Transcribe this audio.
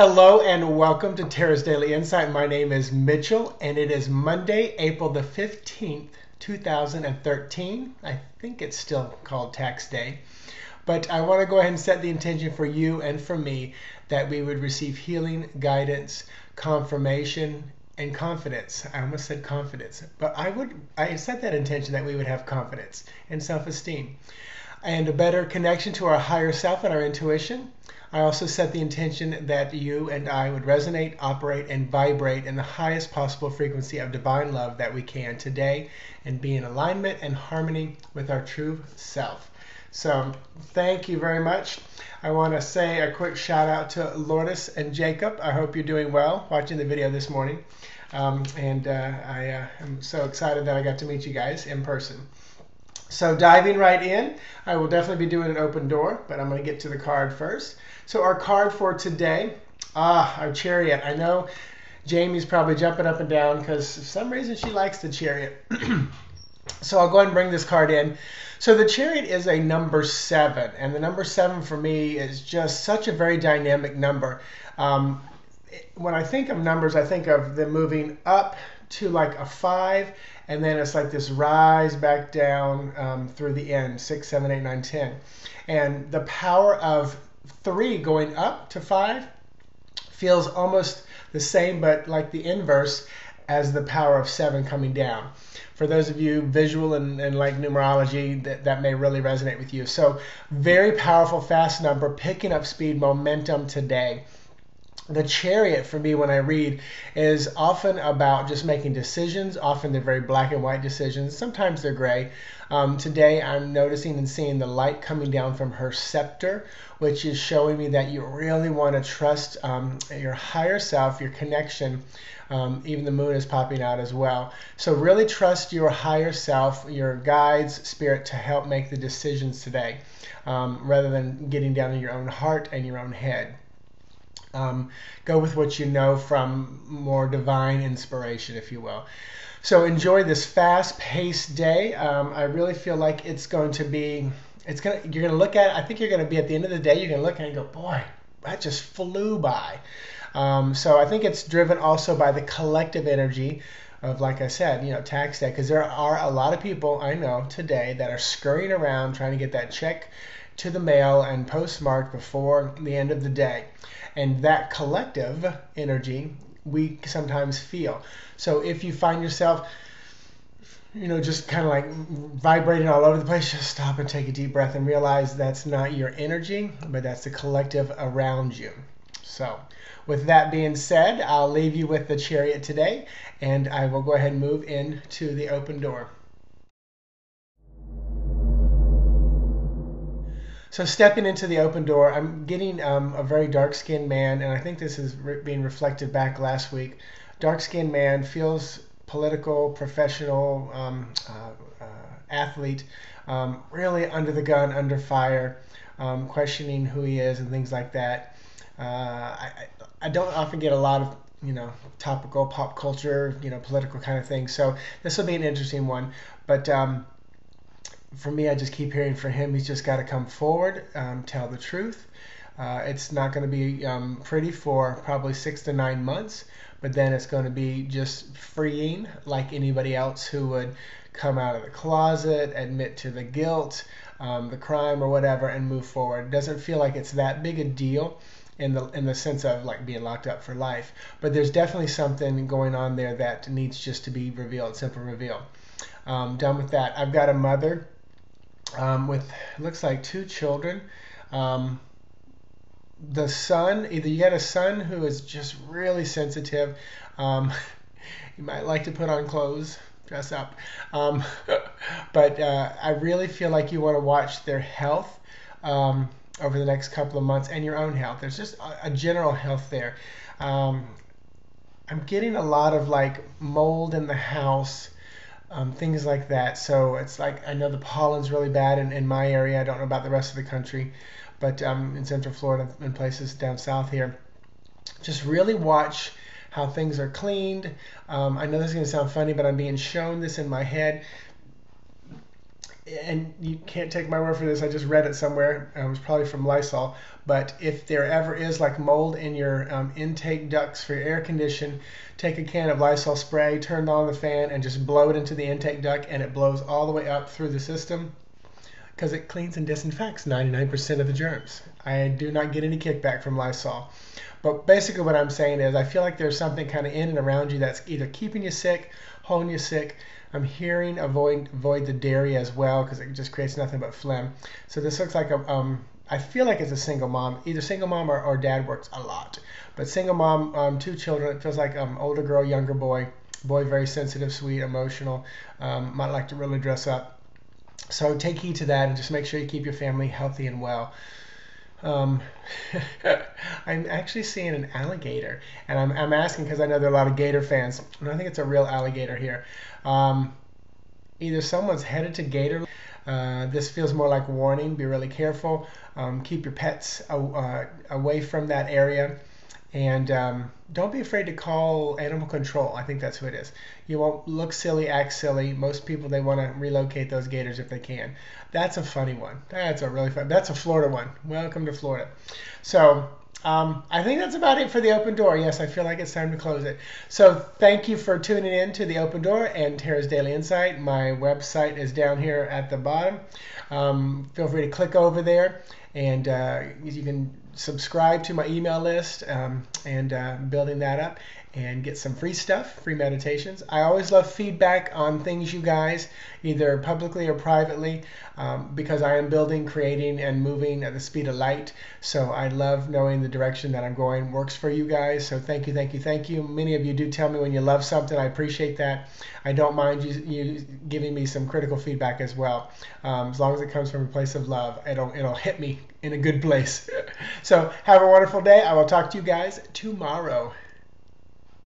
Hello and welcome to Tara's Daily Insight. My name is Mitchell and it is Monday, April the 15th, 2013. I think it's still called tax day. But I want to go ahead and set the intention for you and for me that we would receive healing, guidance, confirmation, and confidence. I almost said confidence, but I set that intention that we would have confidence and self-esteem and a better connection to our higher self and our intuition. I also set the intention that you and I would resonate, operate, and vibrate in the highest possible frequency of divine love that we can today and be in alignment and harmony with our true self. So thank you very much. I want to say a quick shout out to Lourdes and Jacob. I hope you're doing well watching the video this morning. I am so excited that I got to meet you guys in person. So diving right in, I will definitely be doing an open door, but I'm going to get to the card first. So our card for today, our Chariot. I know Jamie's probably jumping up and down because for some reason she likes the Chariot. So I'll go ahead and bring this card in. So the Chariot is a number 7, and the number 7 for me is just such a very dynamic number. When I think of numbers, I think of them moving up to like a 5, and then it's like this rise back down through the end, 6, 7, 8, 9, 10. And the power of 3 going up to 5 feels almost the same, but like the inverse as the power of 7 coming down. For those of you visual and like numerology, that may really resonate with you. So very powerful, fast number, picking up speed, momentum today. The Chariot for me when I read is often about just making decisions. Often they're very black and white decisions. Sometimes they're gray. Today I'm noticing and seeing the light coming down from her scepter, which is showing me that you really want to trust your higher self, your connection. Even the moon is popping out as well. So really trust your higher self, your guides, spirit to help make the decisions today, rather than getting down in your own heart and your own head. Go with what you know from more divine inspiration, if you will. So enjoy this fast-paced day. I really feel like it's going to be, you're going to look at it, I think you're going to be at the end of the day, you're going to look at it and go, boy, that just flew by. So I think it's driven also by the collective energy of, like I said, tax day, because there are a lot of people I know today that are scurrying around trying to get that check to the mail and postmarked before the end of the day. And that collective energy we sometimes feel. So if you find yourself, just kind of like vibrating all over the place, just stop and take a deep breath and realize that's not your energy, but that's the collective around you. So with that being said, I'll leave you with the Chariot today, and I will go ahead and move into the open door. So stepping into the open door, I'm getting a very dark-skinned man, and I think this is being reflected back last week. Dark-skinned man, feels political, professional, athlete, really under the gun, under fire, questioning who he is and things like that. I don't often get a lot of topical pop culture, political kind of thing. So this will be an interesting one. But for me, I just keep hearing for him, he's just got to come forward, tell the truth. It's not going to be pretty for probably 6 to 9 months, but then it's going to be just freeing like anybody else who would come out of the closet, admit to the guilt, the crime or whatever, and move forward. It doesn't feel like it's that big a deal in the sense of like being locked up for life, but there's definitely something going on there that needs just to be revealed, simple reveal. Done with that. I've got a mother with, looks like 2 children. The son, either you got a son who is just really sensitive. You might like to put on clothes, dress up. But I really feel like you want to watch their health over the next couple of months, and your own health. There's just a general health there. I'm getting a lot of like mold in the house, things like that. So it's like, I know the pollen's really bad in my area. I don't know about the rest of the country, but in Central Florida and places down south here. Just really watch how things are cleaned. I know this is going to sound funny, but I'm being shown this in my head. and you can't take my word for this, I just read it somewhere, it was probably from Lysol, but if there ever is like mold in your intake ducts for your air condition, take a can of Lysol spray, turn on the fan, and just blow it into the intake duct, and it blows all the way up through the system because it cleans and disinfects 99% of the germs. I do not get any kickback from Lysol. But basically what I'm saying is I feel like there's something kind of in and around you that's either keeping you sick, holding you sick. I'm hearing avoid the dairy as well because it just creates nothing but phlegm. So this looks like I feel like it's a single mom. Either single mom or dad works a lot. But single mom, 2 children, it feels like older girl, younger boy. Boy very sensitive, sweet, emotional, might like to really dress up. So take heed to that and just make sure you keep your family healthy and well. I'm actually seeing an alligator, and I'm asking because I know there are a lot of gator fans, and I think it's a real alligator here. Either someone's headed to gator. This feels more like warning. Be really careful. Keep your pets away from that area. And don't be afraid to call animal control. I think that's who it is. You won't look silly, act silly. Most people, they want to relocate those gators if they can. That's a funny one. That's a really fun. That's a Florida one. Welcome to Florida. So I think that's about it for the open door. Yes, I feel like it's time to close it. So thank you for tuning in to the open door and Tara's Daily Insight. My website is down here at the bottom. Feel free to click over there, and you can subscribe to my email list, and building that up and get some free stuff, free meditations. I always love feedback on things you guys, either publicly or privately, because I am building, creating, and moving at the speed of light. So I love knowing the direction that I'm going works for you guys. So thank you, thank you, thank you. Many of you do tell me when you love something. I appreciate that. I don't mind you giving me some critical feedback as well. As long as it comes from a place of love, it'll hit me in a good place. So have a wonderful day. I will talk to you guys tomorrow.